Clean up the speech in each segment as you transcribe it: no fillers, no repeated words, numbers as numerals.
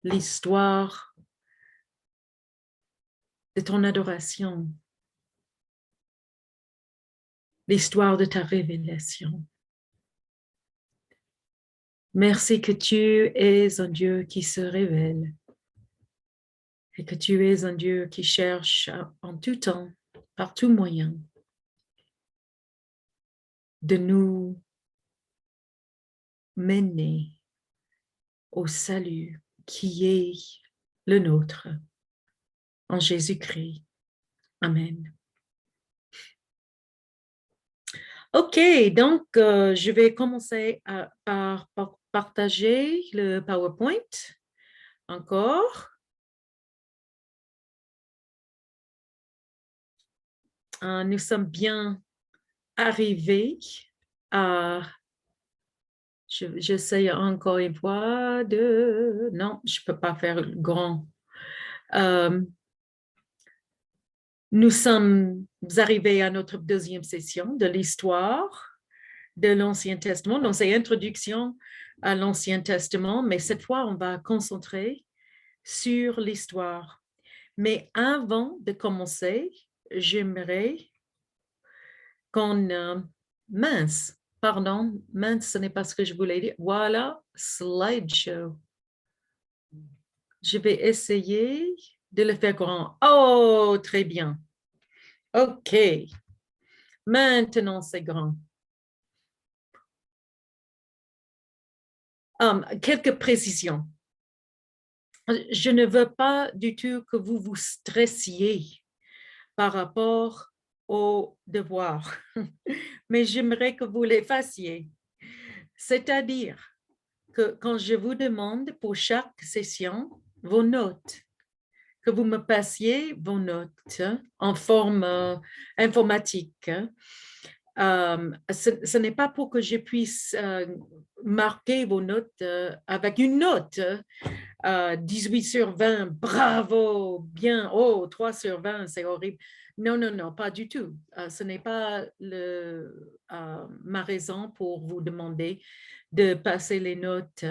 l'histoire de ton adoration, l'histoire de ta révélation. Merci que tu es un Dieu qui se révèle et que tu es un Dieu qui cherche en tout temps, par tout moyen, de nous mener au salut qui est le nôtre en Jésus-Christ. Amen. OK, donc je vais commencer par partager le PowerPoint encore. Nous sommes bien arrivés à... J'essaie encore une fois de... Non, je ne peux pas faire grand. Nous sommes arrivés à notre deuxième session de l'histoire de l'Ancien Testament. Donc, c'est introduction à l'Ancien Testament, mais cette fois, on va concentrer sur l'histoire. Mais avant de commencer, j'aimerais qu'on... mince, ce n'est pas ce que je voulais dire. Voilà, slideshow. Je vais essayer de le faire grand. Oh, très bien. OK. Maintenant, c'est grand. Quelques précisions. Je ne veux pas du tout que vous vous stressiez par rapport aux devoirs, mais j'aimerais que vous les fassiez. C'est-à-dire que quand je vous demande pour chaque session vos notes, que vous me passiez vos notes en forme informatique. Ce n'est pas pour que je puisse marquer vos notes avec une note. 18 sur 20, bravo, bien, oh, 3 sur 20, c'est horrible. Non, non, non, pas du tout. Ce n'est pas ma raison pour vous demander de passer les notes.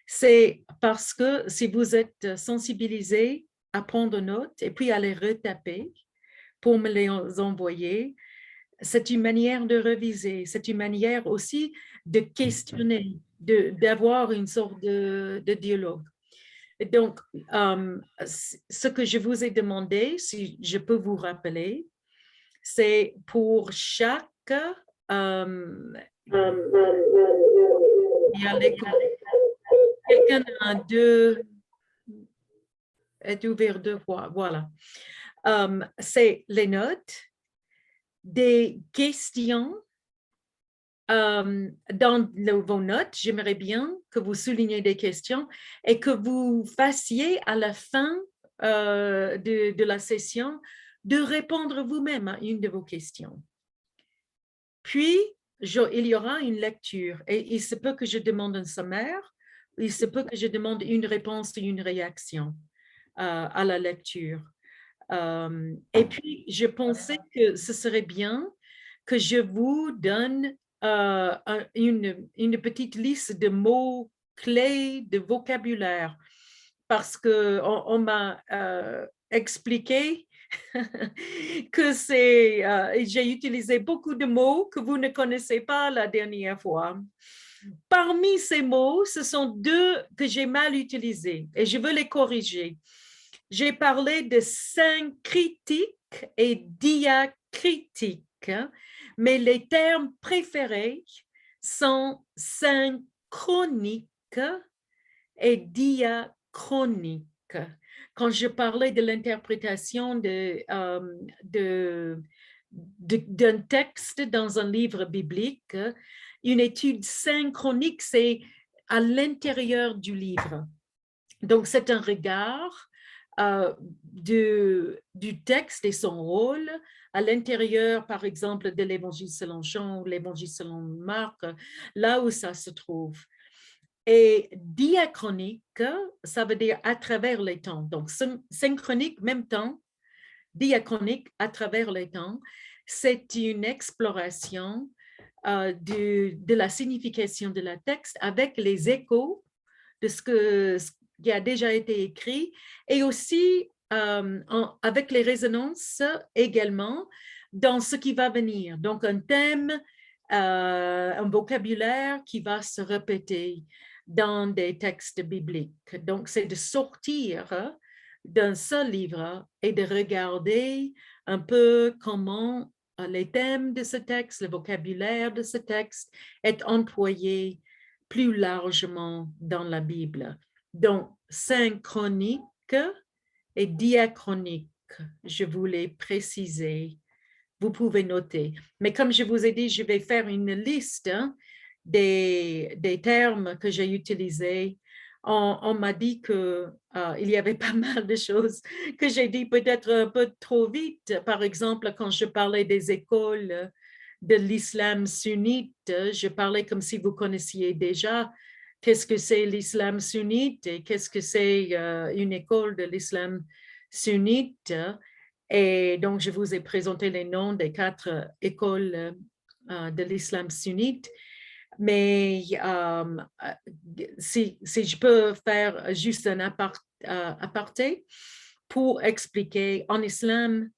C'est parce que si vous êtes sensibilisé à prendre notes et puis à les retaper pour me les envoyer, c'est une manière de réviser, c'est une manière aussi de questionner, d'avoir une sorte de dialogue. Donc, ce que je vous ai demandé, si je peux vous rappeler, c'est pour chaque... quelqu'un a est ouvert deux fois, voilà. C'est les notes, des questions. Dans vos notes, j'aimerais bien que vous souligniez des questions et que vous fassiez à la fin de la session de répondre vous-même à une de vos questions. Puis, il y aura une lecture et il se peut que je demande un sommaire, il se peut que je demande une réponse et une réaction à la lecture. Et puis, je pensais que ce serait bien que je vous donne une petite liste de mots clés, de vocabulaire, parce qu'on m'a expliqué que j'ai utilisé beaucoup de mots que vous ne connaissez pas la dernière fois. Parmi ces mots, ce sont deux que j'ai mal utilisés et je veux les corriger. J'ai parlé de syncritique et diacritique, mais les termes préférés sont synchronique et diachronique. Quand je parlais de l'interprétation d'un texte dans un livre biblique, une étude synchronique, c'est à l'intérieur du livre. Donc, c'est un regard du texte et son rôle à l'intérieur, par exemple, de l'Évangile selon Jean ou l'Évangile selon Marc, là où ça se trouve. Et diachronique, ça veut dire à travers les temps. Donc, synchronique, même temps, diachronique, à travers les temps, c'est une exploration de la signification de la texte avec les échos de ce qui a déjà été écrit et aussi avec les résonances également dans ce qui va venir. Donc, un thème, un vocabulaire qui va se répéter dans des textes bibliques. Donc, c'est de sortir d'un seul livre et de regarder un peu comment les thèmes de ce texte, le vocabulaire de ce texte est employé plus largement dans la Bible. Donc, synchronique et diachronique, je voulais préciser. Vous pouvez noter. Mais comme je vous ai dit, je vais faire une liste des termes que j'ai utilisés. On m'a dit qu'il y avait pas mal de choses que j'ai dit peut-être un peu trop vite. Par exemple, quand je parlais des écoles de l'islam sunnite, je parlais comme si vous connaissiez déjà qu'est-ce que c'est l'islam sunnite et qu'est-ce que c'est une école de l'islam sunnite. Et donc, je vous ai présenté les noms des 4 écoles de l'islam sunnite. Mais si je peux faire juste un aparté pour expliquer, en islam,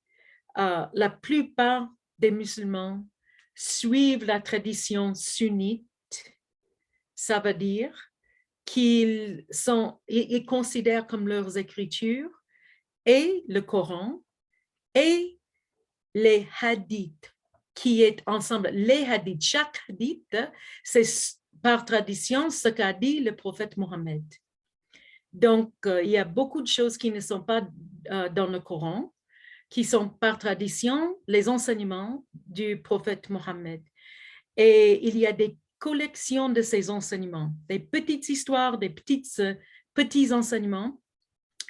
la plupart des musulmans suivent la tradition sunnite. Ça veut dire qu'ils ils considèrent comme leurs écritures et le Coran et les hadiths, qui est ensemble. Les hadiths, chaque hadith, c'est par tradition ce qu'a dit le prophète Mohammed. Donc, il y a beaucoup de choses qui ne sont pas dans le Coran, qui sont par tradition les enseignements du prophète Mohammed. Et il y a des collections de ces enseignements, des petites histoires, des petits enseignements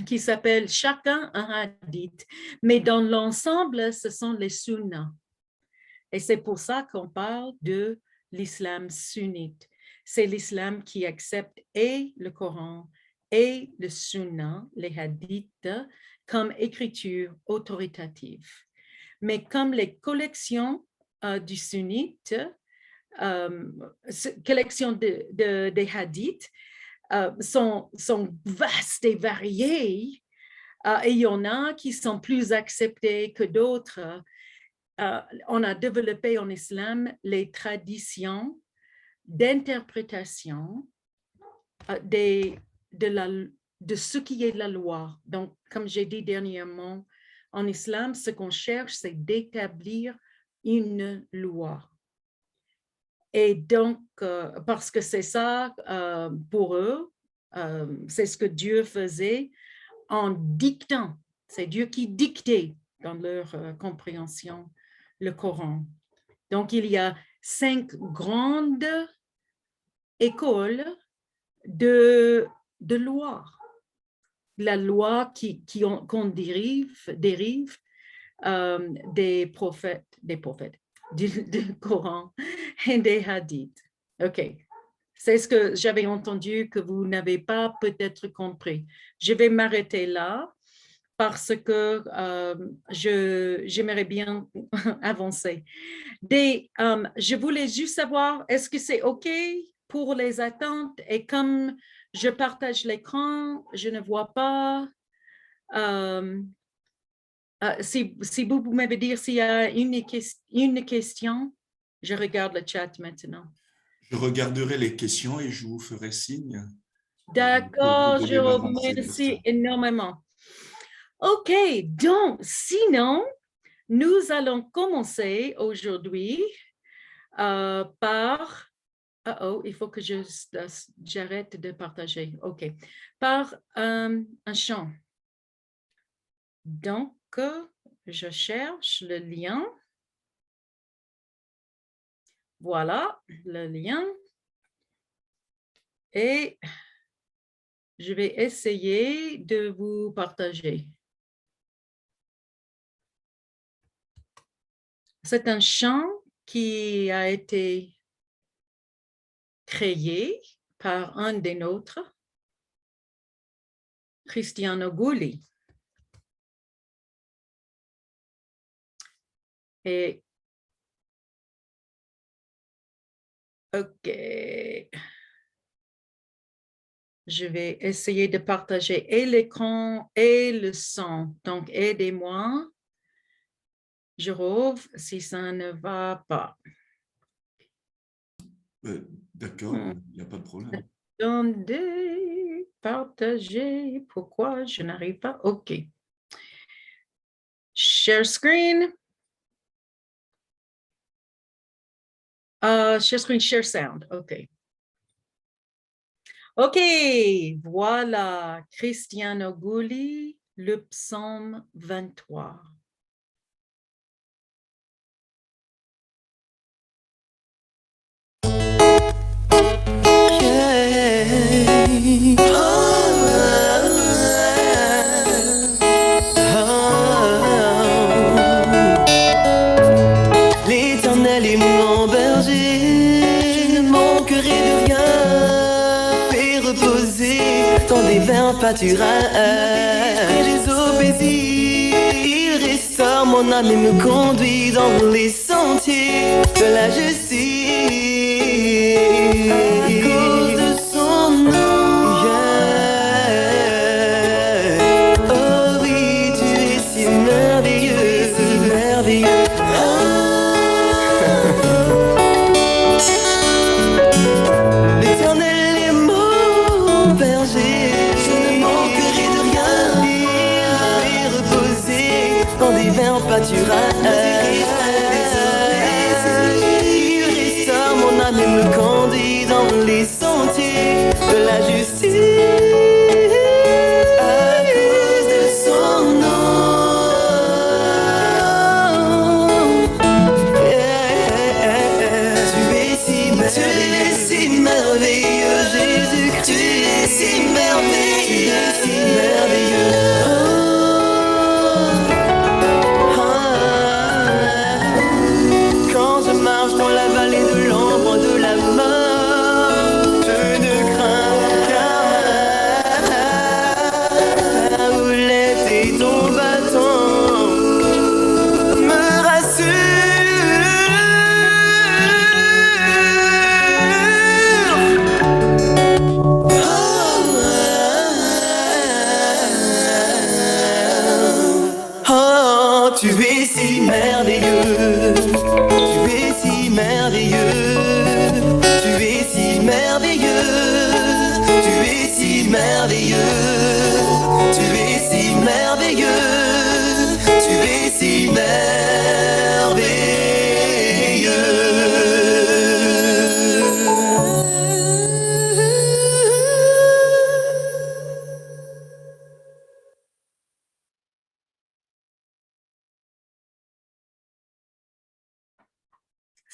qui s'appellent chacun un hadith. Mais dans l'ensemble, ce sont les sunnas. Et c'est pour ça qu'on parle de l'islam sunnite. C'est l'islam qui accepte et le Coran et le sunna, les hadiths, comme écriture autoritative. Mais comme les collections du sunnite, collections des hadiths, sont vastes et variées, et il y en a qui sont plus acceptés que d'autres. On a développé en islam les traditions d'interprétation de ce qui est la loi. Donc, comme j'ai dit dernièrement, en islam, ce qu'on cherche, c'est d'établir une loi. Et donc, parce que c'est ça, pour eux, c'est ce que Dieu faisait en dictant. C'est Dieu qui dictait dans leur compréhension le Coran. Donc, il y a 5 grandes écoles de loi. La loi qu'on dérive des prophètes, du Coran et des hadiths. OK. C'est ce que j'avais entendu que vous n'avez pas peut-être compris. Je vais m'arrêter là parce que j'aimerais bien avancer. Je voulais juste savoir, est-ce que c'est OK pour les attentes? Et comme je partage l'écran, je ne vois pas. Si vous m'avez dire s'il y a une question, je regarde le chat maintenant. Je regarderai les questions et je vous ferai signe pour vous D'accord, je donner vous l'avancée de ça. remercie énormément. OK, donc sinon, nous allons commencer aujourd'hui par... Oh, il faut que j'arrête de partager. OK. Par un chant. Donc, je cherche le lien. Voilà, le lien. Et je vais essayer de vous partager. C'est un chant qui a été créé par un des nôtres, Cristiano Gulli. Et OK. Je vais essayer de partager et l'écran et le son. Donc, aidez-moi. Je rouvre si ça ne va pas. D'accord, il n'y a pas de problème. Attendez, partager. Pourquoi je n'arrive pas? OK. Share screen. Share screen, share sound. OK. OK, voilà. Cristiano Gulli, le psaume 23. L'Éternel est mon berger, je ne manquerai de rien. Fais reposer dans des verts pâturages, les eaux paisibles. Il restaure mon âme et me conduit dans les sentiers de la justice. À cause de son nom, yeah. Oh oui, tu es si merveilleux, si merveilleux. L'Éternel est mon berger, je ne manquerai de rien. Il fait reposer dans des verts pâturages. Il restaure mon âme et me conduit dans les sentiers de la justice. À cause de son nom. Tu es si merveilleux, Jésus, tu es si merveilleux, si merveilleux. Quand je marche dans la vallée de l'ombre de la mort, je ne crains qu'un. Ta houlette et ton bâton me rassurent. Oh, tu es si merveilleux, tu es si merveilleux, tu es si merveilleux, tu es si merveilleux, tu es si merveilleux, tu es si merveilleux.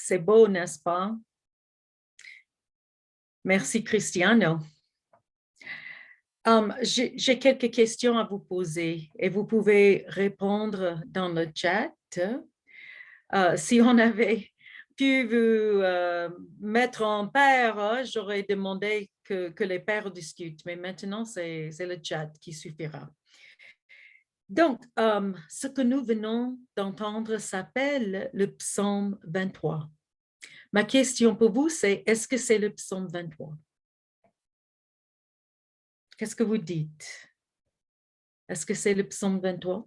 C'est beau, n'est-ce pas? Merci, Cristiano. J'ai quelques questions à vous poser et vous pouvez répondre dans le chat. Si on avait pu vous mettre en paire, j'aurais demandé que les paires discutent, mais maintenant, c'est le chat qui suffira. Donc, ce que nous venons d'entendre s'appelle le psaume 23. Ma question pour vous, c'est est-ce que c'est le psaume 23? Qu'est-ce que vous dites? Est-ce que c'est le psaume 23?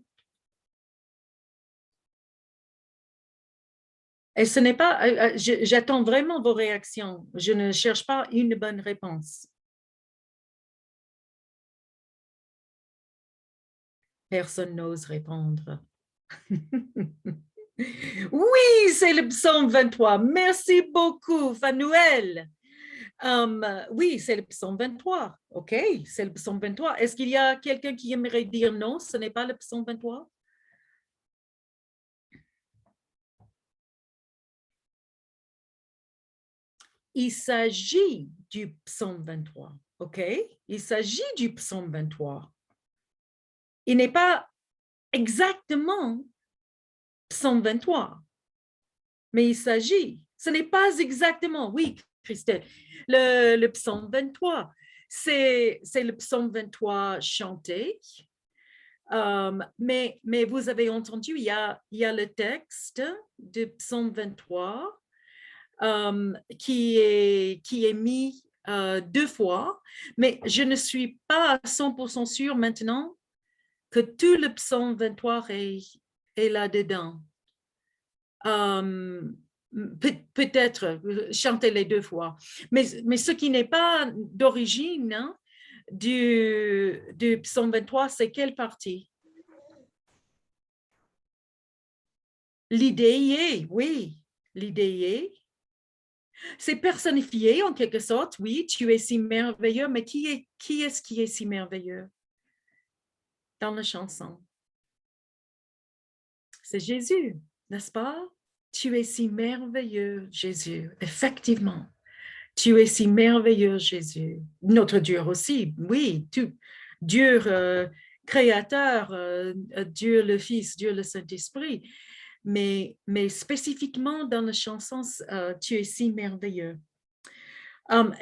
Et ce n'est pas, j'attends vraiment vos réactions. Je ne cherche pas une bonne réponse. Personne n'ose répondre. Oui, c'est le psaume 23. Merci beaucoup, Fanuel. Oui, c'est le psaume 23. OK, c'est le psaume 23. Est-ce qu'il y a quelqu'un qui aimerait dire non, ce n'est pas le psaume 23? Il s'agit du psaume 23. OK, il s'agit du psaume 23. Il n'est pas exactement psaume 23, mais il s'agit, ce n'est pas exactement, oui, Christelle, le psaume 23, c'est le psaume 23 chanté, mais vous avez entendu, il y a le texte du psaume 23 qui est mis 2 fois, mais je ne suis pas à 100% sûre maintenant que tout le psaume 23 est là-dedans. Peut-être chanter les 2 fois, mais ce qui n'est pas d'origine, hein, du psaume 23, c'est quelle partie? L'idée y est, oui, l'idée y est. C'est personnifié en quelque sorte, oui, tu es si merveilleux, mais qui est-ce qui est si merveilleux dans la chanson? C'est Jésus, n'est-ce pas? Tu es si merveilleux, Jésus, effectivement. Tu es si merveilleux, Jésus. Notre Dieu aussi, oui, Dieu créateur, Dieu le Fils, Dieu le Saint-Esprit. Mais spécifiquement dans la chanson, tu es si merveilleux.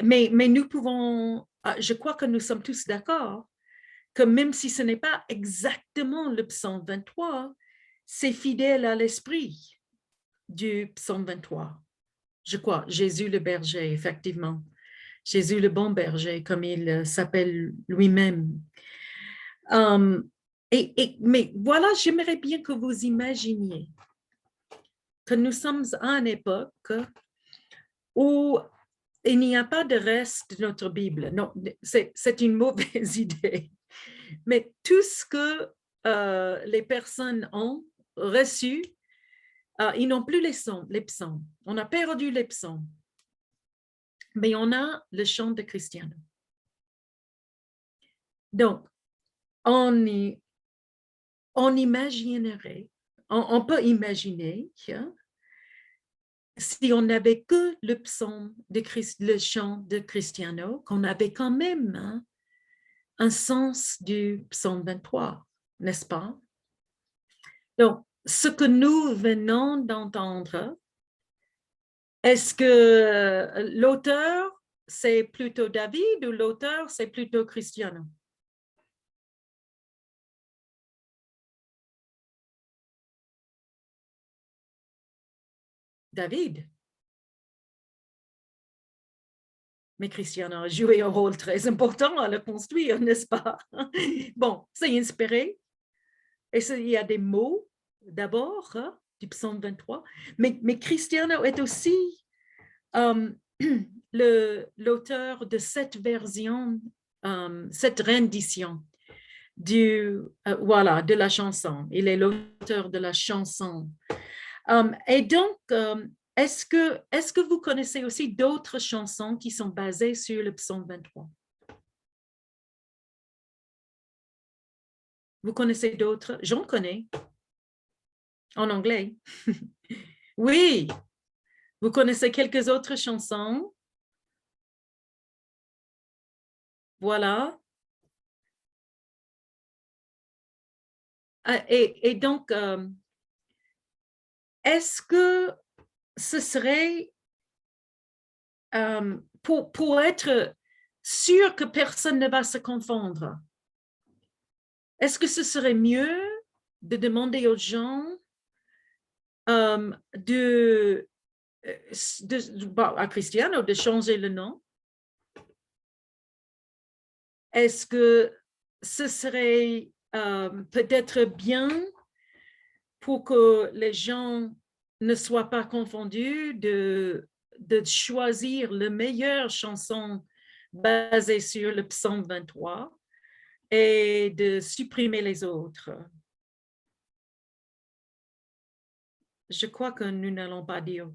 Mais nous pouvons, je crois que nous sommes tous d'accord, que même si ce n'est pas exactement le psaume 23, c'est fidèle à l'esprit du psaume 23. Je crois, Jésus le berger, effectivement. Jésus le bon berger, comme il s'appelle lui-même. Mais voilà, j'aimerais bien que vous imaginiez que nous sommes à une époque où il n'y a pas de reste de notre Bible. Non, c'est une mauvaise idée. Mais tout ce que les personnes ont reçu, ils n'ont plus les psaumes. On a perdu les psaumes. Mais on a le chant de Cristiano. Donc, on imaginerait, on peut imaginer que si on n'avait que le psaume, le chant de Cristiano, qu'on avait quand même, hein, un sens du psaume 23, n'est-ce pas? Donc, ce que nous venons d'entendre, est-ce que l'auteur, c'est plutôt David ou l'auteur, c'est plutôt Cristiano? David. Mais Cristiano a joué un rôle très important à le construire, n'est-ce pas? Bon, c'est inspiré. Et il y a des mots, d'abord, hein, du psaume 23. Mais Cristiano est aussi l'auteur de cette version, cette rendition de la chanson. Il est l'auteur de la chanson. Et donc, est-ce que vous connaissez aussi d'autres chansons qui sont basées sur le psaume 23? Vous connaissez d'autres? J'en connais. En anglais. Oui. Vous connaissez quelques autres chansons? Voilà. Et donc, est-ce que ce serait pour être sûr que personne ne va se confondre? Est-ce que ce serait mieux de demander aux gens à Cristiano de changer le nom? Est-ce que ce serait peut-être bien pour que les gens ne soient pas confondus de choisir la meilleure chanson basée sur le psaume 23 et de supprimer les autres? Je crois que nous n'allons pas dire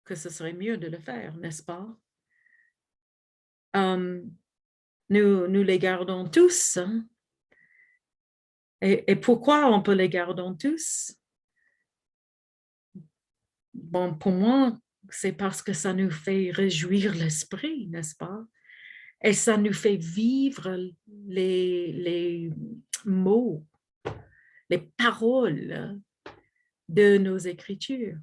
que ce serait mieux de le faire, n'est-ce pas? Nous les gardons tous. Hein? Et pourquoi on peut les garder tous? Bon, pour moi, c'est parce que ça nous fait réjouir l'esprit, n'est-ce pas? Et ça nous fait vivre les mots, les paroles de nos écritures.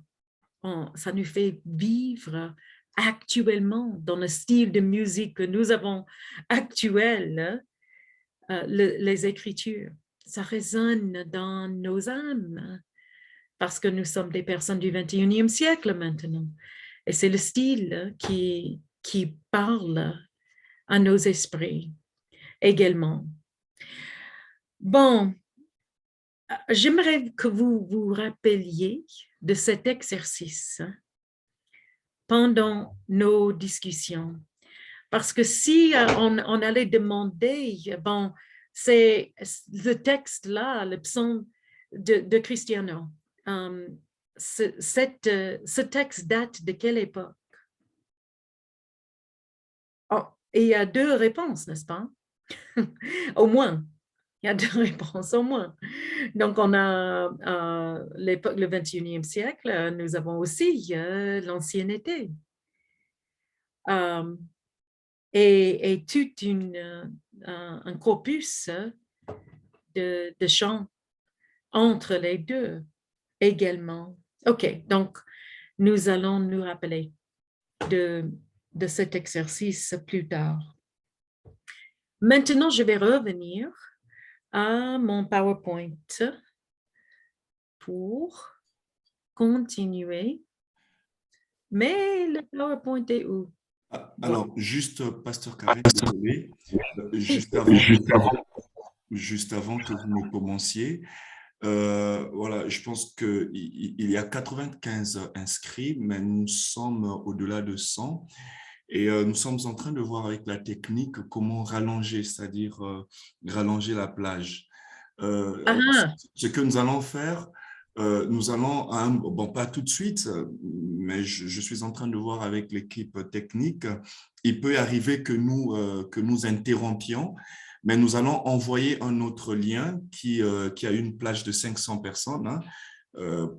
Ça nous fait vivre actuellement dans le style de musique que nous avons actuel, les écritures. Ça résonne dans nos âmes parce que nous sommes des personnes du 21e siècle maintenant. Et c'est le style qui parle à nos esprits également. Bon, j'aimerais que vous vous rappeliez de cet exercice pendant nos discussions. Parce que si on allait demander, bon, c'est le texte-là, le psaume de Cristiano, ce texte date de quelle époque? Oh, et il y a deux réponses, n'est-ce pas? Au moins, il y a deux réponses au moins. Donc, on a l'époque, le 21e siècle, nous avons aussi l'ancienneté. Et tout un corpus de chants entre les deux également. OK, donc nous allons nous rappeler de cet exercice plus tard. Maintenant, je vais revenir à mon PowerPoint pour continuer. Mais le PowerPoint est où? Alors, juste, Pasteur Karen, désolé, juste avant que vous ne commenciez, voilà, je pense qu'il y a 95 inscrits, mais nous sommes au-delà de 100. Et nous sommes en train de voir avec la technique comment rallonger, c'est-à-dire rallonger la plage. Ce que nous allons faire, nous allons, bon, pas tout de suite, mais je suis en train de voir avec l'équipe technique. Il peut arriver que nous interrompions, mais nous allons envoyer un autre lien qui a une plage de 500 personnes, hein,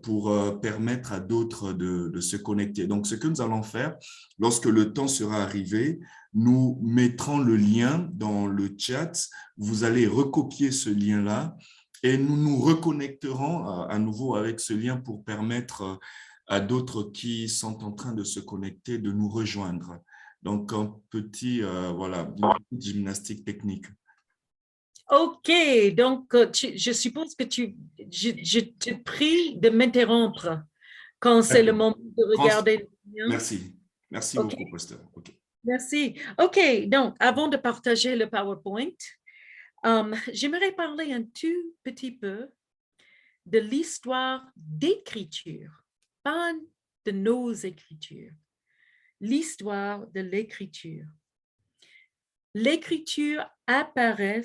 pour permettre à d'autres de se connecter. Donc, ce que nous allons faire, lorsque le temps sera arrivé, nous mettrons le lien dans le chat. Vous allez recopier ce lien-là et nous nous reconnecterons à nouveau avec ce lien pour permettre à d'autres qui sont en train de se connecter de nous rejoindre. Donc, un petit, voilà, une petite gymnastique technique. OK, donc je suppose que je te prie de m'interrompre quand c'est le moment de regarder le lien. Merci. Merci beaucoup, Pasteur. Okay. Merci. OK, donc avant de partager le PowerPoint, j'aimerais parler un tout petit peu de l'histoire d'écriture, pas de nos écritures, l'histoire de l'écriture. L'écriture apparaît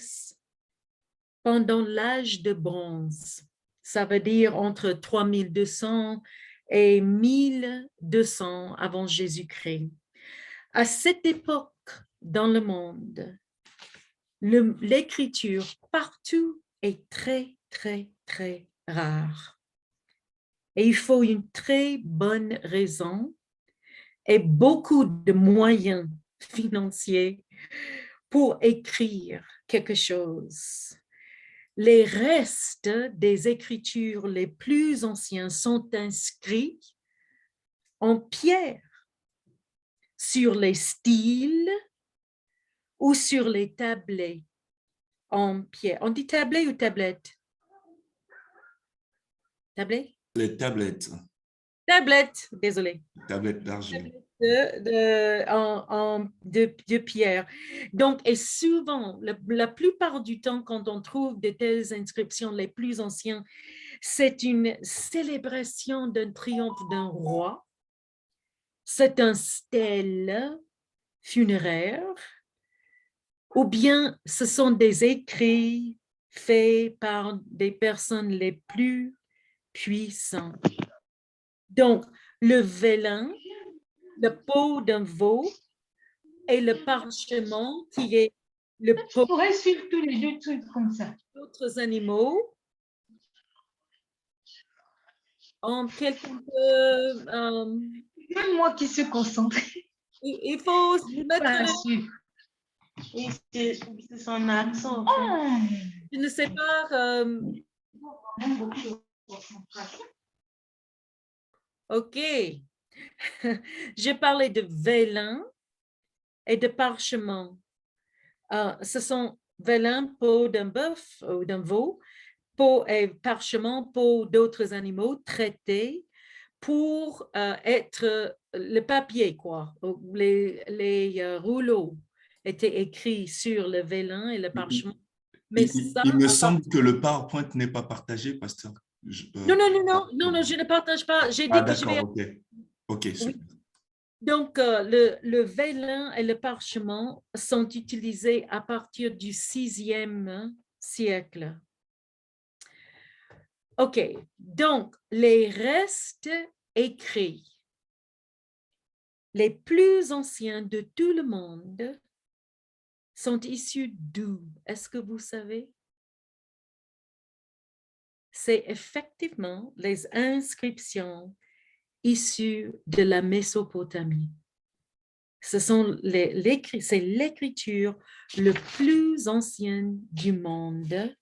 pendant l'âge de bronze, ça veut dire entre 3200 et 1200 avant Jésus-Christ. À cette époque dans le monde, l'écriture partout est très, très, très rare. Et il faut une très bonne raison et beaucoup de moyens financiers pour écrire quelque chose. Les restes des écritures les plus anciennes sont inscrits en pierre sur les styles ou sur les tablets en pierre. On dit tablets ou tablettes? Tablets? Les tablettes. Tablettes, désolé. Tablettes d'argent. De pierre. Donc, et souvent, la plupart du temps, quand on trouve de telles inscriptions les plus anciennes, c'est une célébration d'un triomphe d'un roi. C'est un stèle funéraire, ou bien ce sont des écrits faits par des personnes les plus puissantes. Donc, le vélin, la peau d'un veau et le parchemin qui est le peau. Je pourrais suivre tous les deux trucs comme ça. D'autres animaux. En quelqu'un peut. Même moi qui suis concentrée. Il faut se mettre. Oui, c'est son accent. Je ne sais pas. OK. J'ai parlé de vélin et de parchemin. Ce sont vélin, peau d'un bœuf ou d'un veau, peau et parchemin, peau d'autres animaux traités pour être le papier, quoi. Les rouleaux étaient écrits sur le vélin et le parchemin. Mais ça, Il me semble que le PowerPoint n'est pas partagé, pasteur. non, je ne partage pas. J'ai dit que je vais... D'accord, ok. Ok, Oui. super. Donc, le vélin et le parchemin sont utilisés à partir du 6e siècle. OK, donc les restes écrits, les plus anciens de tout le monde, sont issus d'où? Est-ce que vous savez? C'est effectivement les inscriptions issues de la Mésopotamie. C'est l'écriture le plus ancienne du monde,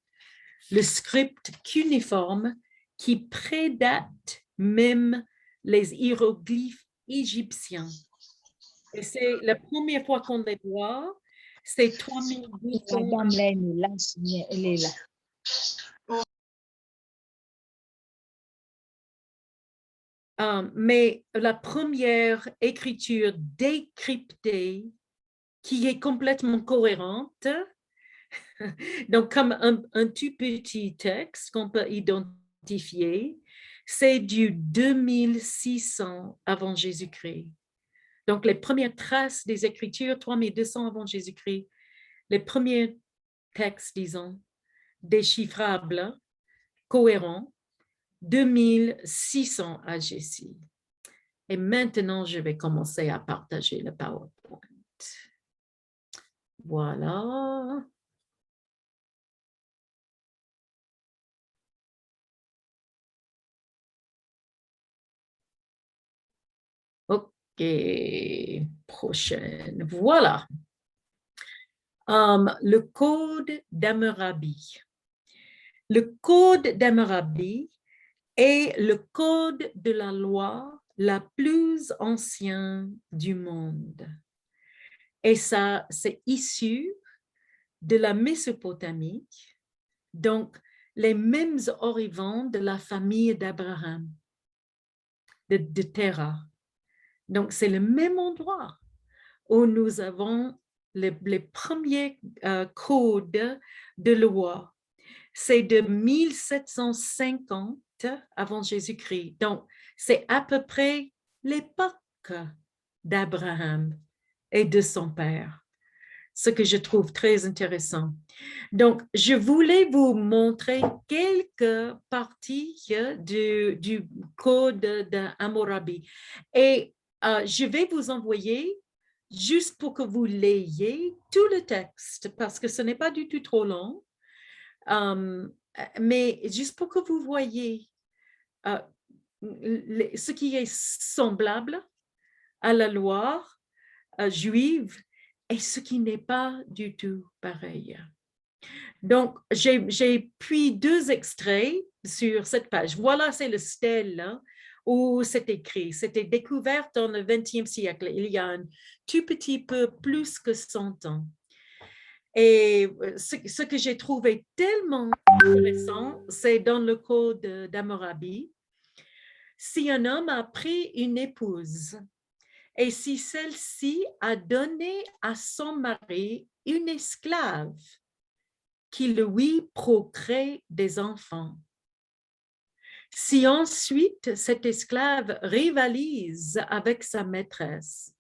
le script cuneiforme qui prédate même les hiéroglyphes égyptiens. Et c'est la première fois qu'on les voit, c'est 3200. Madame, là, elle est là. Mais la première écriture décryptée qui est complètement cohérente, donc comme un tout petit texte qu'on peut identifier, c'est du 2600 avant Jésus-Christ. Donc les premières traces des Écritures, 3200 avant Jésus-Christ, les premiers textes, disons, déchiffrables, cohérents, 2600 AGC. Et maintenant, je vais commencer à partager le PowerPoint. Voilà. OK. Prochaine. Voilà. Le code d'Hammurabi. Le code d'Hammurabi est le code de la loi la plus ancienne du monde. Et ça, c'est issu de la Mésopotamie, donc les mêmes origines de la famille d'Abraham, de Terah. Donc, c'est le même endroit où nous avons les premiers codes de loi. C'est de 1750 avant Jésus-Christ. Donc, c'est à peu près l'époque d'Abraham et de son père, ce que je trouve très intéressant. Donc, je voulais vous montrer quelques parties du code d'Hammurabi. Et je vais vous envoyer, juste pour que vous l'ayez, tout le texte, parce que ce n'est pas du tout trop long, mais juste pour que vous voyez ce qui est semblable à la loi juive et ce qui n'est pas du tout pareil. Donc, j'ai pris 2 extraits sur cette page. Voilà, c'est le stèle là, où c'est écrit. C'était découvert dans le 20e siècle, il y a un tout petit peu plus que 100 ans. Et ce que j'ai trouvé tellement intéressant, c'est dans le code d'Hammurabi. Si un homme a pris une épouse et si celle-ci a donné à son mari une esclave qui lui procrée des enfants, si ensuite cette esclave rivalise avec sa maîtresse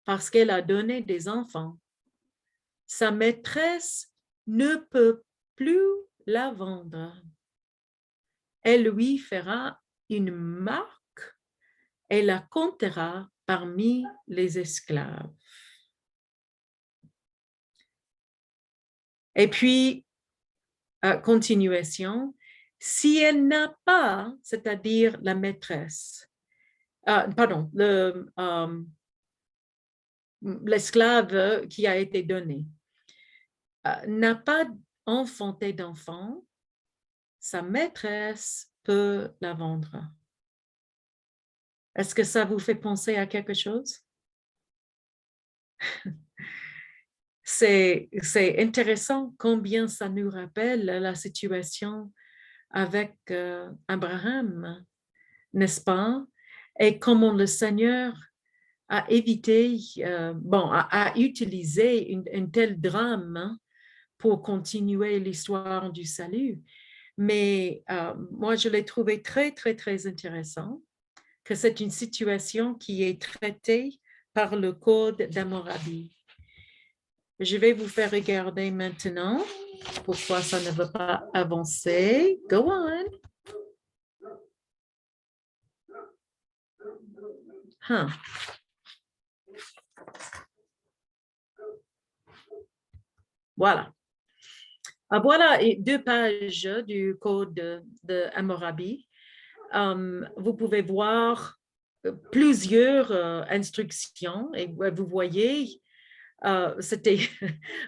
parce qu'elle a donné des enfants, sa maîtresse ne peut plus la vendre. Elle lui fera une marque et la comptera parmi les esclaves. Et puis, continuation, si elle n'a pas, c'est-à-dire la maîtresse, l'esclave qui a été donné, n'a pas enfanté d'enfant, sa maîtresse peut la vendre. Est-ce que ça vous fait penser à quelque chose? C'est intéressant combien ça nous rappelle la situation avec Abraham n'est-ce pas? Et comment le Seigneur a évité, a utilisé un tel drame, hein, pour continuer l'histoire du salut. Mais moi, je l'ai trouvé très, très, très intéressant que c'est une situation qui est traitée par le Code d'Hammurabi. Je vais vous faire regarder maintenant pourquoi ça ne veut pas avancer. Go on. Huh. Voilà. Voilà 2 pages du Code de Hammurabi. Vous pouvez voir plusieurs instructions et vous voyez, c'était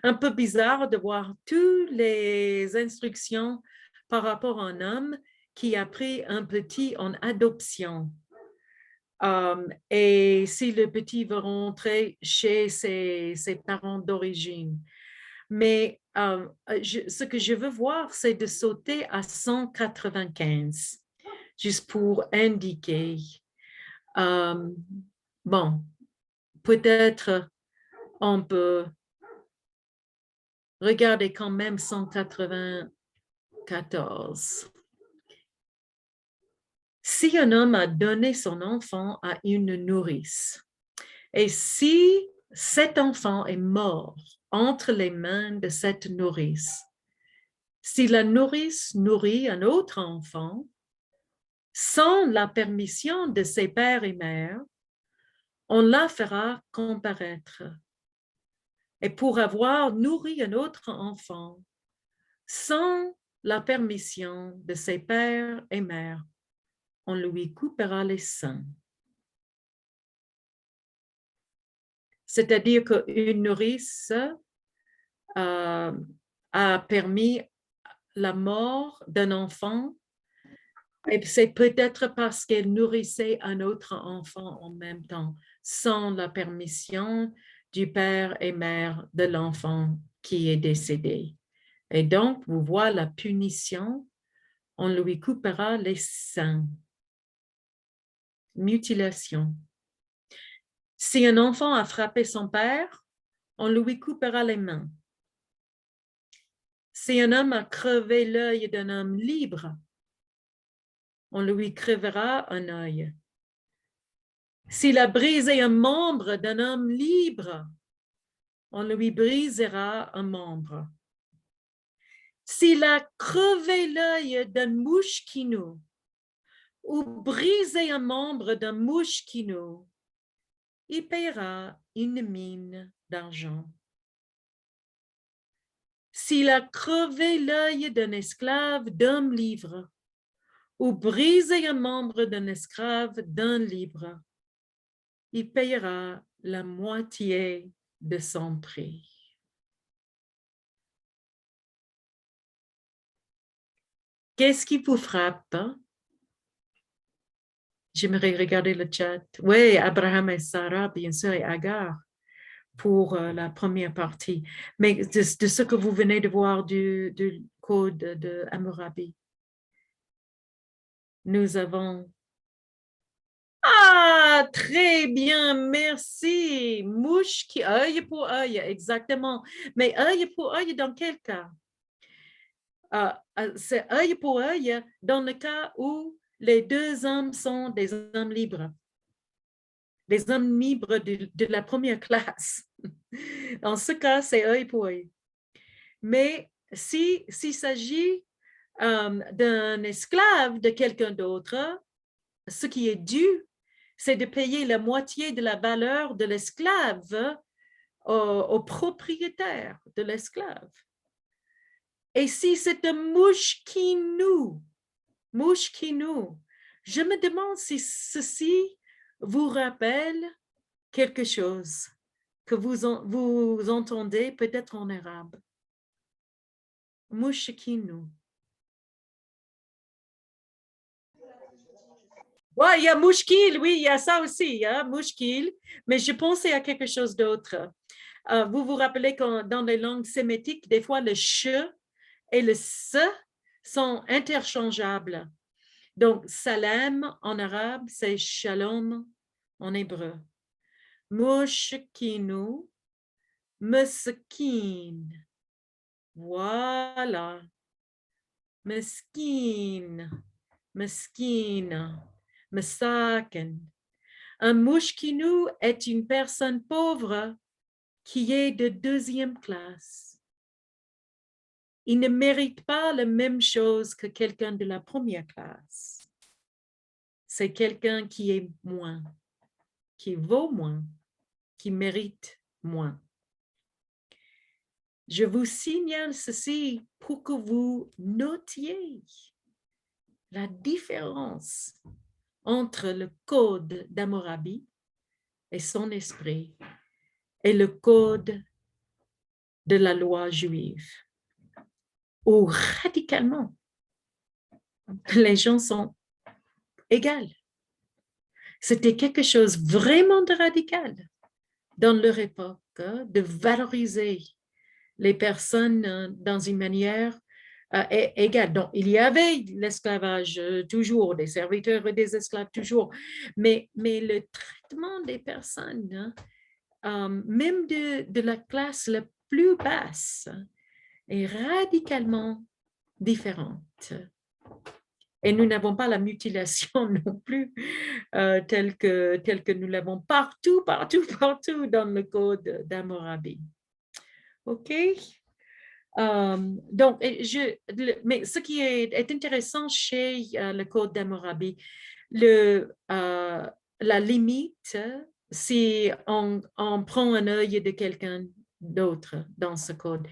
un peu bizarre de voir toutes les instructions par rapport à un homme qui a pris un petit en adoption. Et si le petit veut rentrer chez ses parents d'origine. Mais ce que je veux voir, c'est de sauter à 195, juste pour indiquer. Bon, peut-être on peut regarder quand même 194. Si un homme a donné son enfant à une nourrice, et si cet enfant est mort entre les mains de cette nourrice, si la nourrice nourrit un autre enfant, sans la permission de ses pères et mères, on la fera comparaître. Et pour avoir nourri un autre enfant, sans la permission de ses pères et mères, on lui coupera les seins. C'est-à-dire qu'une nourrice a permis la mort d'un enfant, et c'est peut-être parce qu'elle nourrissait un autre enfant en même temps, sans la permission du père et mère de l'enfant qui est décédé. Et donc, vous voyez la punition, on lui coupera les seins. Mutilation. Si un enfant a frappé son père, on lui coupera les mains. Si un homme a crevé l'œil d'un homme libre, on lui crevera un œil. S'il a brisé un membre d'un homme libre, on lui brisera un membre. S'il a crevé l'œil d'un mouchkinou ou brisé un membre d'un mouchkinou, il paiera une mine d'argent. S'il a crevé l'œil d'un esclave d'homme libre ou brisé un membre d'un esclave d'un libre, il paiera la moitié de son prix. Qu'est-ce qui vous frappe? J'aimerais regarder le chat. Oui, Abraham et Sarah, bien sûr, et Agar pour la première partie. Mais de ce que vous venez de voir du Code de Hammurabi, nous avons... Ah, très bien, merci. Mouche qui œil pour œil, exactement. Mais œil pour œil dans quel cas? C'est œil pour œil dans le cas où les 2 hommes sont des hommes libres. Les hommes libres de la première classe. Dans ce cas, c'est œil pour œil. Mais s'il s'agit d'un esclave de quelqu'un d'autre, ce qui est dû, c'est de payer la moitié de la valeur de l'esclave au propriétaire de l'esclave. Et si c'est un mouchkinou, je me demande si ceci vous rappelle quelque chose que vous entendez peut-être en arabe. Mouchkinou. Ouais, il y a mouchkil, oui, il y a ça aussi, hein, mouchkil, mais je pensais à quelque chose d'autre. Vous vous rappelez que dans les langues sémitiques, des fois le ch et le s sont interchangeables. Donc, salam en arabe, c'est shalom en hébreu. Mushkinu, meskin. Voilà. Meskin, meskina, mesaken. Un mushkinu est une personne pauvre qui est de deuxième classe. Il ne mérite pas la même chose que quelqu'un de la première classe. C'est quelqu'un qui est moins, qui vaut moins, qui mérite moins. Je vous signale ceci pour que vous notiez la différence entre le code d'Hammurabi et son esprit et le code de la loi juive, où radicalement les gens sont égaux. C'était quelque chose vraiment de radical dans leur époque, de valoriser les personnes dans une manière égale. Donc, il y avait l'esclavage toujours, des serviteurs et des esclaves toujours, mais le traitement des personnes, même de la classe la plus basse, est radicalement différente. Et nous n'avons pas la mutilation non plus, telle que nous l'avons partout dans le code d'Hammurabi. OK? Donc, mais ce qui est intéressant chez le code d'Hammurabi, la limite, si on prend un œil de quelqu'un d'autre dans ce code,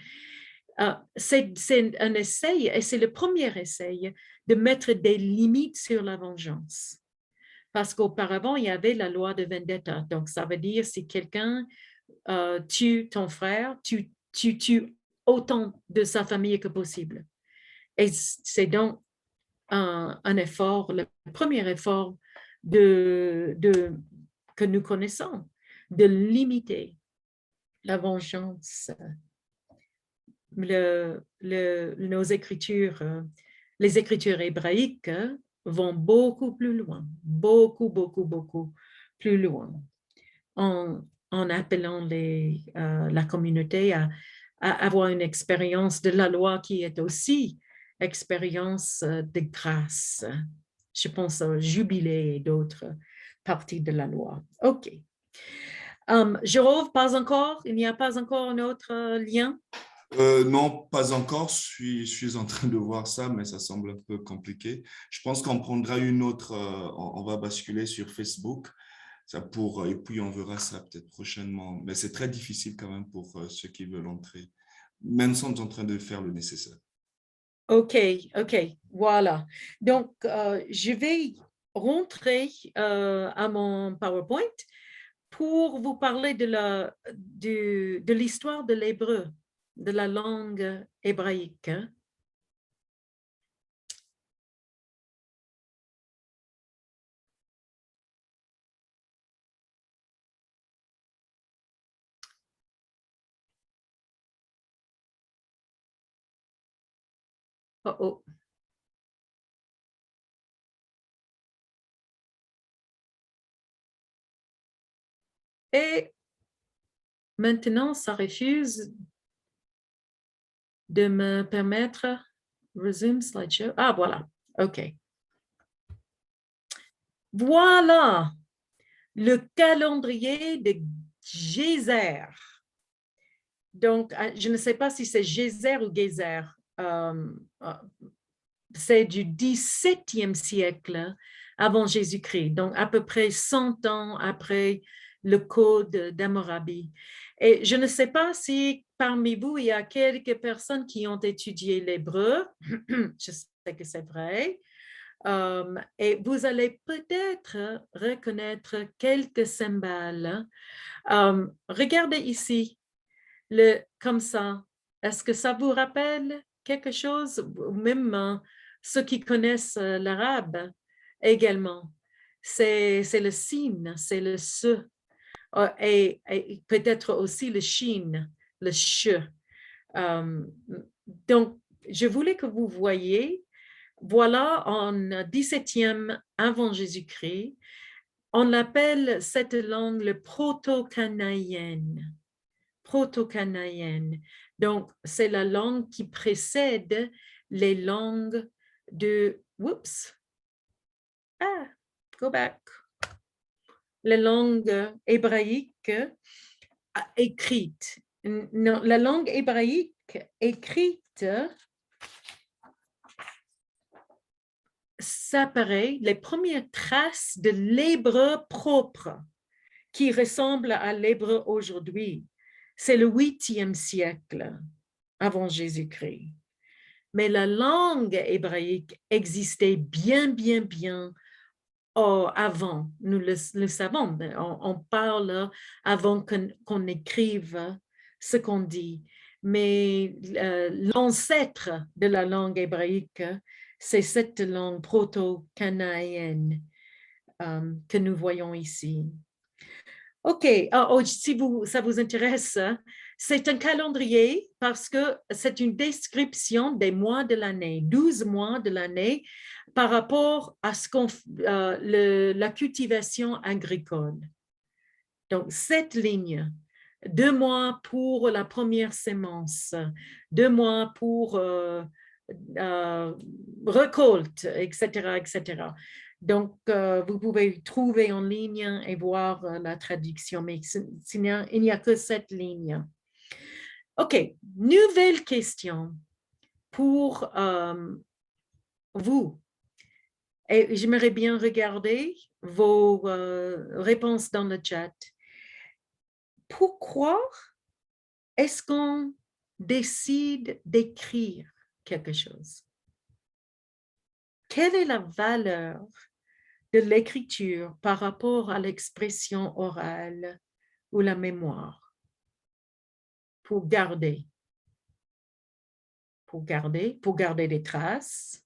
c'est un essai, et c'est le premier essai de mettre des limites sur la vengeance. Parce qu'auparavant, il y avait la loi de vendetta. Donc, ça veut dire si quelqu'un tue ton frère, tu tues autant de sa famille que possible. Et c'est donc un effort, le premier effort que nous connaissons, de limiter la vengeance. Nos écritures, les écritures hébraïques vont beaucoup plus loin, beaucoup plus loin, en appelant la communauté à avoir une expérience de la loi qui est aussi expérience de grâce. Je pense au jubilé et d'autres parties de la loi. OK. Jérôme, pas encore? Il n'y a pas encore un autre lien? Non, pas encore. Je suis en train de voir ça, mais ça semble un peu compliqué. Je pense qu'on prendra une autre, on va basculer sur Facebook. Et puis on verra ça peut-être prochainement. Mais c'est très difficile quand même pour ceux qui veulent entrer. Mais nous sommes en train de faire le nécessaire. OK, voilà. Donc, je vais rentrer à mon PowerPoint pour vous parler de l'histoire de l'hébreu, de la langue hébraïque. Oh, oh. Et maintenant, ça refuse de me permettre resume slideshow. Ah, voilà. OK. Voilà le calendrier de Gézer. Donc, je ne sais pas si c'est Gézer ou Gézer. C'est du 17e siècle avant Jésus-Christ, donc à peu près 100 ans après le code d'Hammurabi. Et je ne sais pas si parmi vous, il y a quelques personnes qui ont étudié l'hébreu. Je sais que c'est vrai. Et vous allez peut-être reconnaître quelques symboles. Regardez ici, comme ça. Est-ce que ça vous rappelle quelque chose? Même ceux qui connaissent l'arabe également. C'est le sin, c'est le se. Et peut-être aussi le shin, le ch. Donc, je voulais que vous voyiez voilà, en 17e avant Jésus-Christ, on appelle cette langue le proto-canaïenne. Proto-canaïenne. Donc, c'est la langue qui précède les langues de... Oups! Ah, go back. Les langues hébraïques écrites. Non, la langue hébraïque écrite s'apparaît les premières traces de l'hébreu propre qui ressemble à l'hébreu aujourd'hui. C'est le 8e siècle avant Jésus-Christ. Mais la langue hébraïque existait bien avant, nous le savons, on parle avant qu'on écrive ce qu'on dit. Mais l'ancêtre de la langue hébraïque, c'est cette langue proto-canaïenne que nous voyons ici. OK, si ça vous intéresse, c'est un calendrier parce que c'est une description des mois de l'année, 12 mois de l'année par rapport à la cultivation agricole. Donc, cette ligne, 2 mois pour la première semence, 2 mois pour récolte, etc., etc. Donc, vous pouvez trouver en ligne et voir la traduction, mais il n'y a que cette ligne. OK, nouvelle question pour vous. Et j'aimerais bien regarder vos réponses dans le chat. Pourquoi est-ce qu'on décide d'écrire quelque chose? Quelle est la valeur de l'écriture par rapport à l'expression orale ou la mémoire? Pour garder des traces,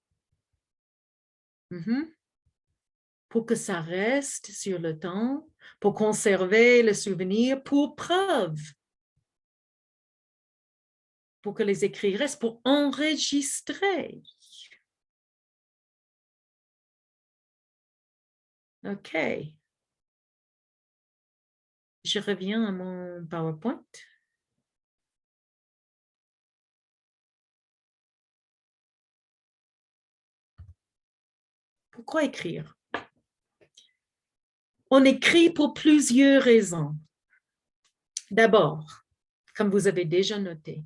pour que ça reste sur le temps, pour conserver le souvenir, pour preuve, pour que les écrits restent, pour enregistrer. OK. Je reviens à mon PowerPoint. Pourquoi écrire? On écrit pour plusieurs raisons. D'abord, comme vous avez déjà noté,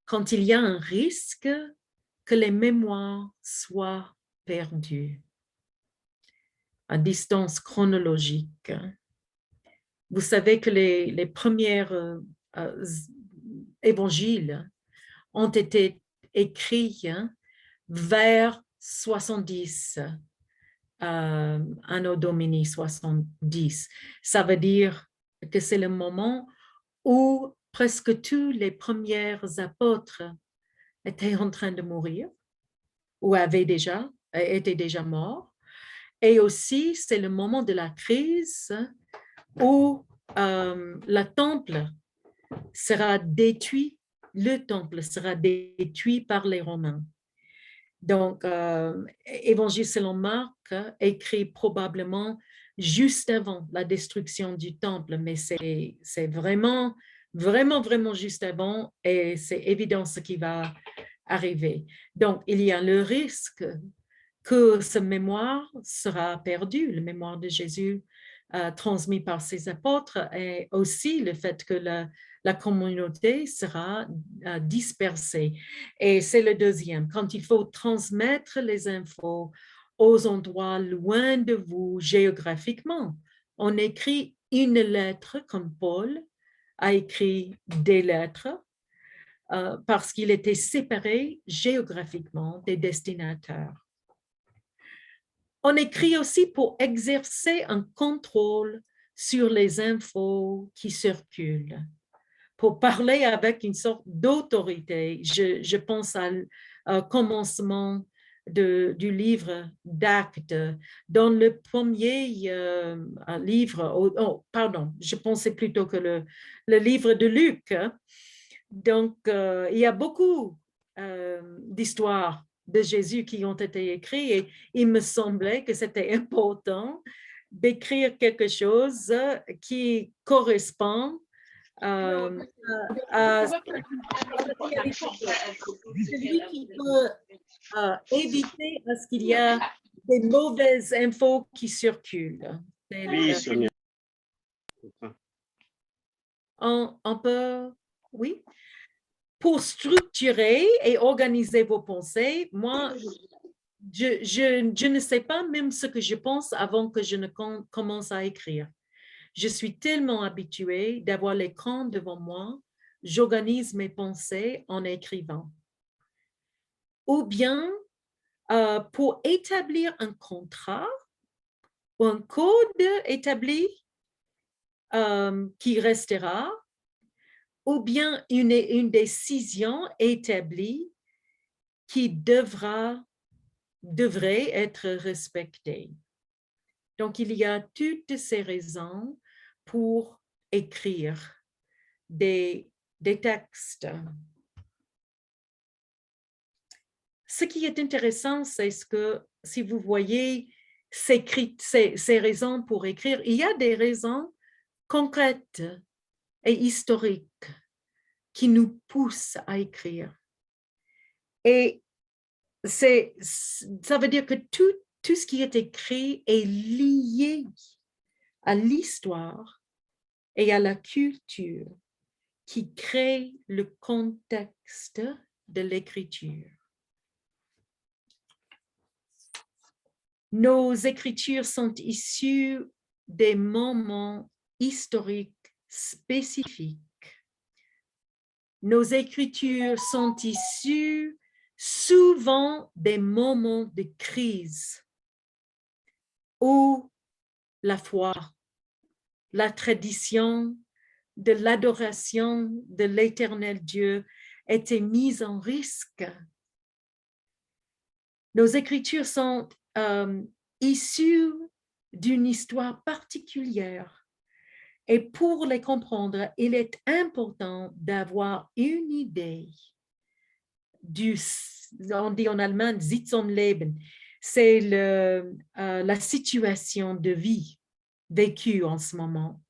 quand il y a un risque que les mémoires soient perdues à distance chronologique. Vous savez que les premiers évangiles ont été écrits vers 70, Anno Domini 70. Ça veut dire que c'est le moment où presque tous les premiers apôtres étaient en train de mourir ou étaient déjà morts. Et aussi, c'est le moment de la crise où le temple sera détruit par les Romains. Donc, Évangile selon Marc écrit probablement juste avant la destruction du temple, mais c'est vraiment juste avant et c'est évident ce qui va arriver. Donc, il y a le risque que ce mémoire sera perdu, le mémoire de Jésus transmis par ses apôtres, et aussi le fait que la communauté sera dispersée. Et c'est le deuxième, quand il faut transmettre les infos aux endroits loin de vous géographiquement. On écrit une lettre comme Paul a écrit des lettres parce qu'il était séparé géographiquement des destinataires. On écrit aussi pour exercer un contrôle sur les infos qui circulent, pour parler avec une sorte d'autorité. Je pense au commencement du livre d'Actes. Dans le premier livre, je pensais plutôt que le livre de Luc. Donc, il y a beaucoup d'histoires de Jésus qui ont été écrits et il me semblait que c'était important d'écrire quelque chose qui correspond à celui qui peut éviter à ce qu'il y a des mauvaises infos qui circulent. Oui, Sonia. On peut, oui. Pour structurer et organiser vos pensées, moi, je ne sais pas même ce que je pense avant que je ne commence à écrire. Je suis tellement habituée d'avoir l'écran devant moi, j'organise mes pensées en écrivant. Ou bien, pour établir un contrat ou un code établi qui restera, ou bien une décision établie qui devrait être respectée. Donc, il y a toutes ces raisons pour écrire des textes. Ce qui est intéressant, c'est que si vous voyez ces raisons pour écrire, il y a des raisons concrètes et historiques qui nous poussent à écrire. Et ça veut dire que tout ce qui est écrit est lié à l'histoire et à la culture qui crée le contexte de l'écriture. Nos écritures sont issues des moments historiques spécifiques. Nos écritures sont issues souvent des moments de crise où la foi, la tradition de l'adoration de l'Éternel Dieu étaient mises en risque. Nos écritures sont issues d'une histoire particulière. Et pour les comprendre, il est important d'avoir une idée on dit en allemand, Sitzungsleben, c'est la situation de vie vécue en ce moment.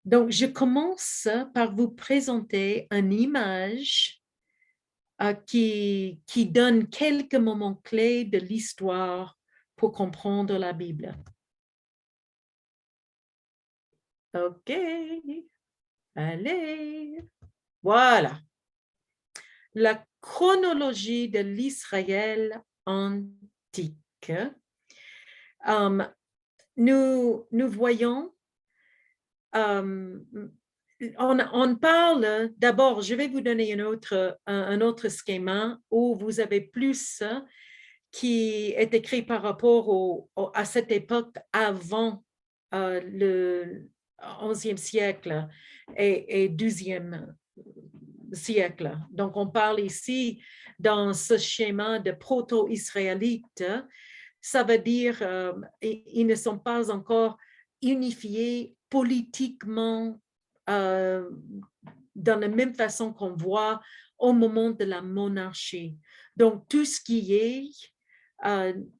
Donc, je commence par vous présenter une image qui donne quelques moments clés de l'histoire pour comprendre la Bible. OK, allez, voilà. La chronologie de l'Israël antique. Nous voyons, on parle, d'abord, je vais vous donner un autre schéma où vous avez plus qui est écrit par rapport à cette époque avant le 11e siècle et 12e siècle. Donc, on parle ici dans ce schéma de proto-israélites. Ça veut dire ils ne sont pas encore unifiés politiquement dans la même façon qu'on voit au moment de la monarchie. Donc, tout ce qui est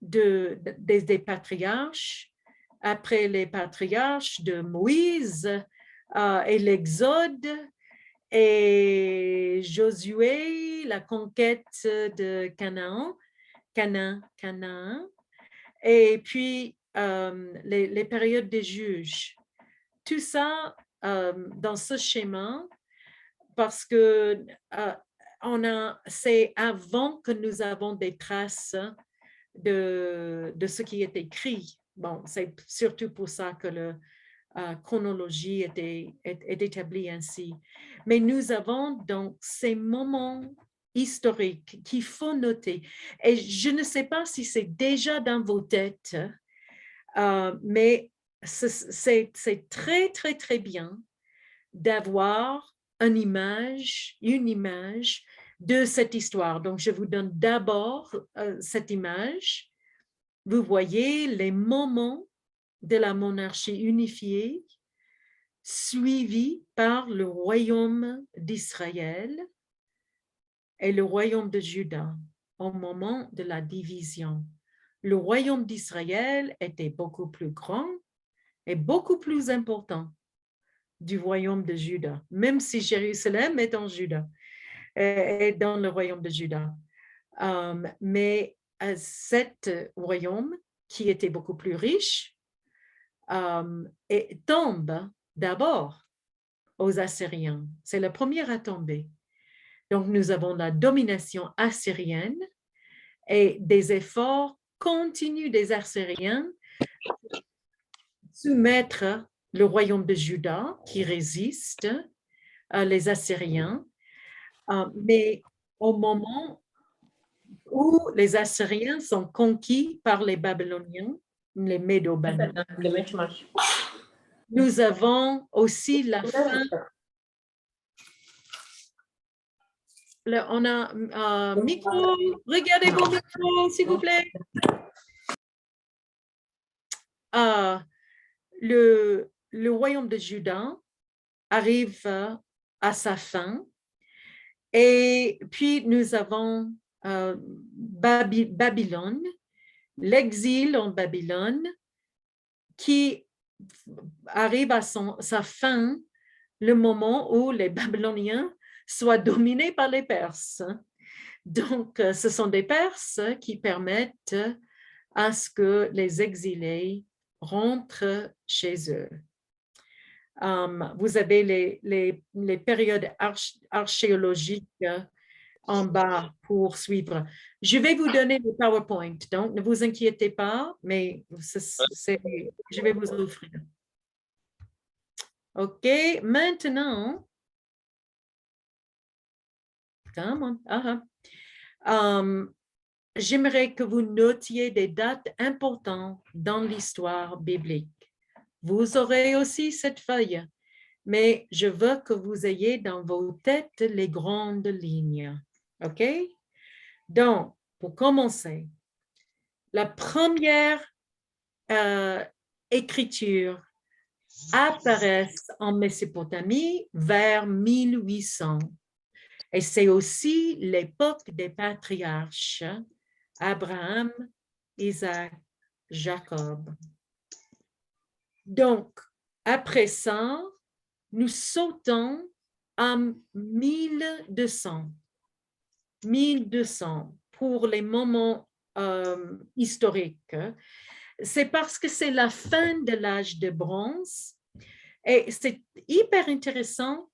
des patriarches, après les patriarches de Moïse et l'Exode, et Josué, la conquête de Canaan, et puis les périodes des juges. Tout ça dans ce schéma, parce que c'est avant que nous avons des traces de ce qui est écrit. Bon, c'est surtout pour ça que la chronologie est établie ainsi. Mais nous avons donc ces moments historiques qu'il faut noter. Et je ne sais pas si c'est déjà dans vos têtes, mais c'est très, très, très bien d'avoir une image de cette histoire. Donc, je vous donne d'abord cette image. Vous voyez les moments de la monarchie unifiée suivis par le royaume d'Israël et le royaume de Juda. au moment de la division. Le royaume d'Israël était beaucoup plus grand et beaucoup plus important du royaume de Juda, même si Jérusalem est en Juda, est dans le royaume de Juda. Mais cet royaume, qui était beaucoup plus riche, tombe d'abord aux Assyriens. C'est le premier à tomber. Donc, nous avons la domination assyrienne et des efforts continus des Assyriens soumettre le royaume de Juda qui résiste les Assyriens. Mais au moment où les Assyriens sont conquis par les Babyloniens, les Médo-Babyloniens, nous avons aussi la fin. On a un micro. Regardez vos micros, s'il vous plaît. Le royaume de Juda arrive à sa fin. Et puis, nous avons Babylone, l'exil en Babylone, qui arrive à sa fin le moment où les Babyloniens soient dominés par les Perses. Donc, ce sont des Perses qui permettent à ce que les exilés rentrent chez eux. Vous avez les périodes archéologiques en bas pour suivre. Je vais vous donner le PowerPoint, donc ne vous inquiétez pas, mais je vais vous offrir. OK, maintenant, j'aimerais que vous notiez des dates importantes dans l'histoire biblique. Vous aurez aussi cette feuille, mais je veux que vous ayez dans vos têtes les grandes lignes. OK? Donc, pour commencer, la première écriture apparaît en Mésopotamie vers 1800. Et c'est aussi l'époque des patriarches, Abraham, Isaac, Jacob. Donc, après ça, nous sautons à 1200. 1200 pour les moments historiques. C'est parce que c'est la fin de l'âge de bronze et c'est hyper intéressant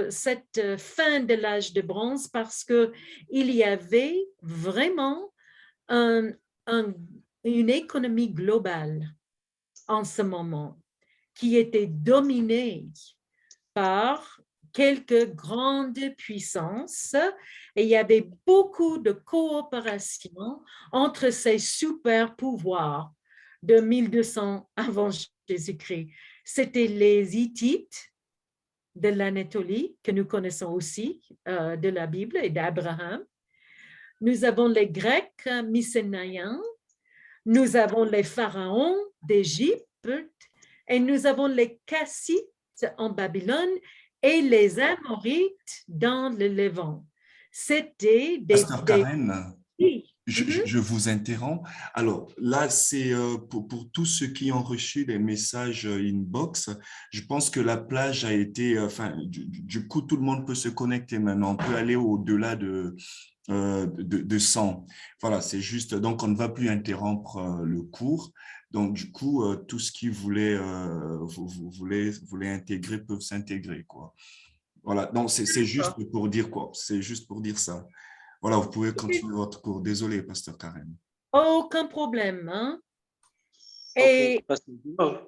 cette fin de l'âge de bronze parce qu'il y avait vraiment une économie globale en ce moment qui était dominée par quelques grandes puissances et il y avait beaucoup de coopération entre ces super pouvoirs de 1200 avant Jésus-Christ. C'était les Hittites de l'Anatolie que nous connaissons aussi de la Bible et d'Abraham. Nous avons les Grecs mycénaïens, nous avons les pharaons d'Égypte et nous avons les Kassites en Babylone et les Amorites dans le Levant. C'était des... Pasteur Karen, Oui. je vous interromps. Alors là, c'est pour tous ceux qui ont reçu les messages inbox, je pense que la plage a été... du coup, tout le monde peut se connecter maintenant. On peut aller au-delà de 100. Voilà, c'est juste... Donc, on ne va plus interrompre le cours. Donc, du coup, tout ce qui vous voulez intégrer peuvent s'intégrer, quoi. Voilà, donc c'est juste pour dire quoi? C'est juste pour dire ça. Voilà, vous pouvez continuer votre cours. Désolé, Pasteur Karen. Aucun problème. Hein? Et... Okay.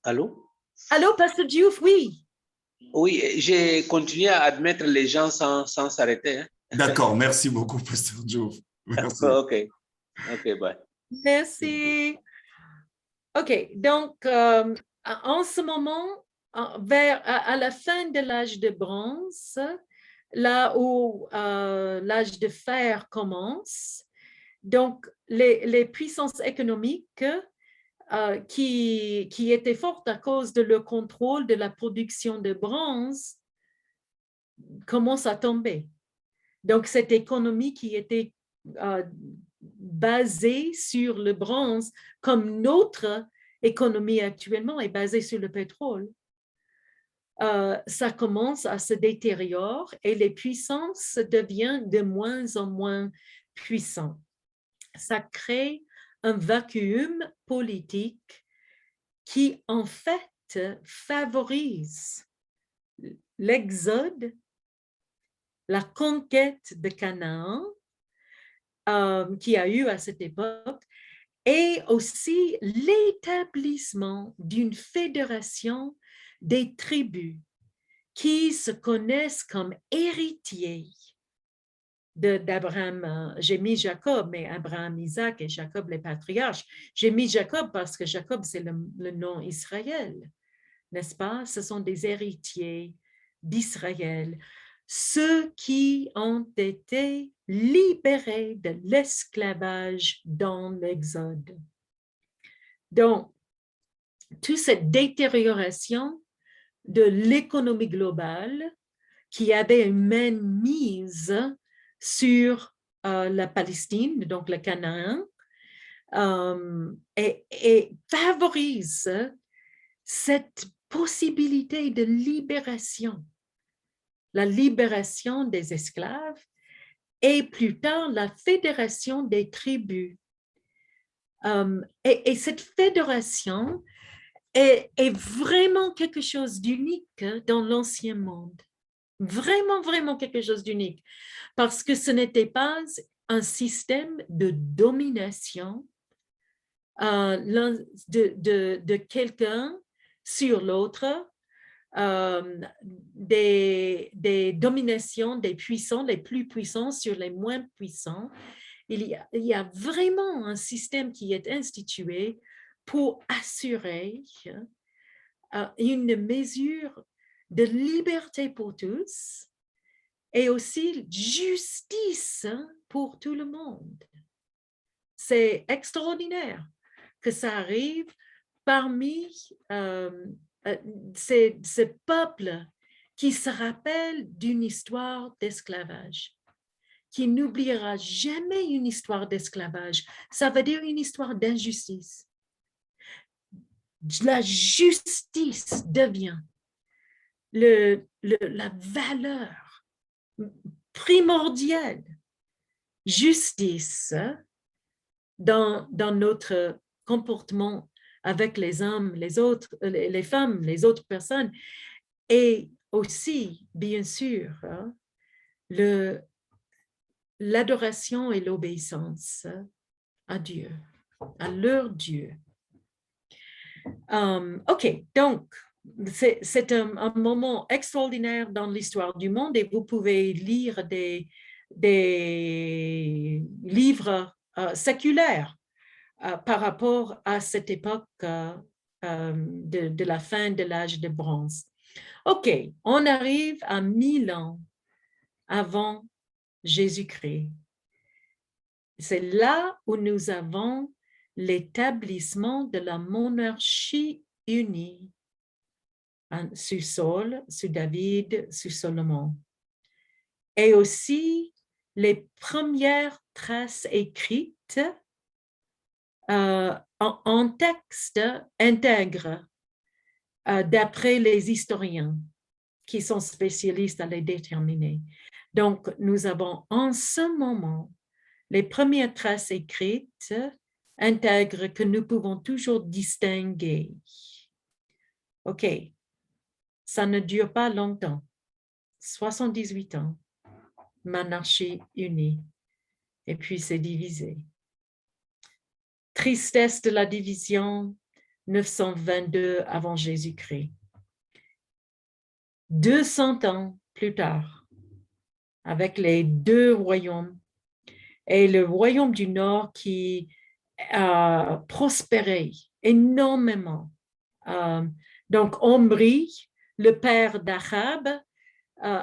Allô? Allô, Pasteur Diouf, oui. Oui, j'ai continué à admettre les gens sans s'arrêter. Hein? D'accord, merci beaucoup, Pasteur Diouf. Merci. OK, bye. Merci. OK, donc, en ce moment, à la fin de l'âge de bronze, là où l'âge de fer commence, donc les puissances économiques qui étaient fortes à cause de le contrôle de la production de bronze commencent à tomber. Donc, cette économie qui était basée sur le bronze, comme notre économie actuellement est basée sur le pétrole, ça commence à se détériorer et les puissances deviennent de moins en moins puissantes. Ça crée un vacuum politique qui, en fait, favorise l'exode, la conquête de Canaan qui a eu à cette époque, et aussi l'établissement d'une fédération des tribus qui se connaissent comme héritiers d'Abraham. J'ai mis Jacob, mais Abraham, Isaac et Jacob, les patriarches. J'ai mis Jacob parce que Jacob, c'est le nom Israël, n'est-ce pas? Ce sont des héritiers d'Israël, ceux qui ont été libérés de l'esclavage dans l'Exode. Donc, toute cette détérioration de l'économie globale qui avait une main mise sur la Palestine, donc le Canaan, et favorise cette possibilité de libération, la libération des esclaves et plus tard la fédération des tribus. Et cette fédération est vraiment quelque chose d'unique dans l'Ancien Monde. Vraiment, vraiment quelque chose d'unique. Parce que ce n'était pas un système de domination de quelqu'un sur l'autre, des dominations des puissants, les plus puissants sur les moins puissants. Il y a vraiment un système qui est institué pour assurer une mesure de liberté pour tous et aussi justice pour tout le monde. C'est extraordinaire que ça arrive parmi ces peuples qui se rappellent d'une histoire d'esclavage, qui n'oubliera jamais une histoire d'esclavage. Ça veut dire une histoire d'injustice. La justice devient la valeur primordiale. Justice dans notre comportement avec les hommes, les autres, les femmes, les autres personnes, et aussi, bien sûr, l'adoration et l'obéissance à Dieu, à leur Dieu. OK, donc, c'est un moment extraordinaire dans l'histoire du monde et vous pouvez lire des livres séculaires par rapport à cette époque de la fin de l'âge de bronze. OK, on arrive à 1000 ans avant Jésus-Christ. C'est là où nous avons l'établissement de la monarchie unie sous Saul, sous David, sous Salomon. Et aussi les premières traces écrites en texte intègre d'après les historiens qui sont spécialistes à les déterminer. Donc, nous avons en ce moment les premières traces écrites intègres que nous pouvons toujours distinguer. OK, ça ne dure pas longtemps, 78 ans, monarchie unie, et puis c'est divisé. Tristesse de la division, 922 avant Jésus-Christ. 200 ans plus tard, avec les deux royaumes, et le royaume du Nord qui a prospéré énormément. Donc, Omri, le père d'Achab,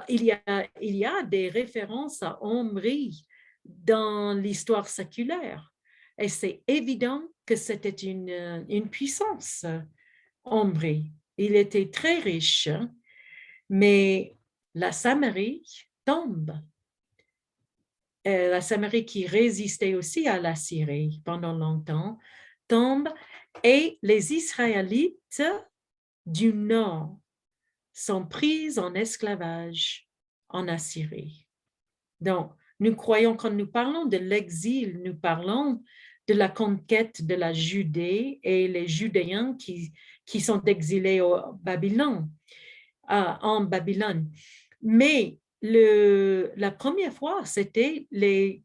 il y a des références à Omri dans l'histoire séculaire. Et c'est évident que c'était une puissance, Omri. Il était très riche, mais la Samarie tombe. la Samarie qui résistait aussi à la Syrie pendant longtemps, tombe et les Israélites du nord sont pris en esclavage en Assyrie. Donc, nous croyons, quand nous parlons de l'exil, nous parlons de la conquête de la Judée et les Judéens qui sont exilés en Babylone. Mais la première fois, c'était les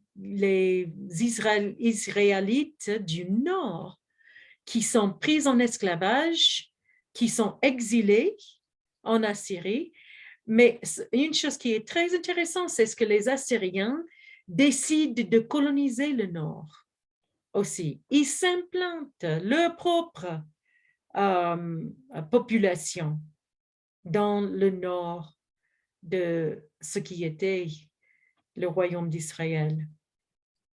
Israélites du Nord qui sont pris en esclavage, qui sont exilés en Assyrie. Mais une chose qui est très intéressante, c'est ce que les Assyriens décident de coloniser le Nord aussi. Ils s'implantent leur propre population dans le nord de ce qui était le royaume d'Israël.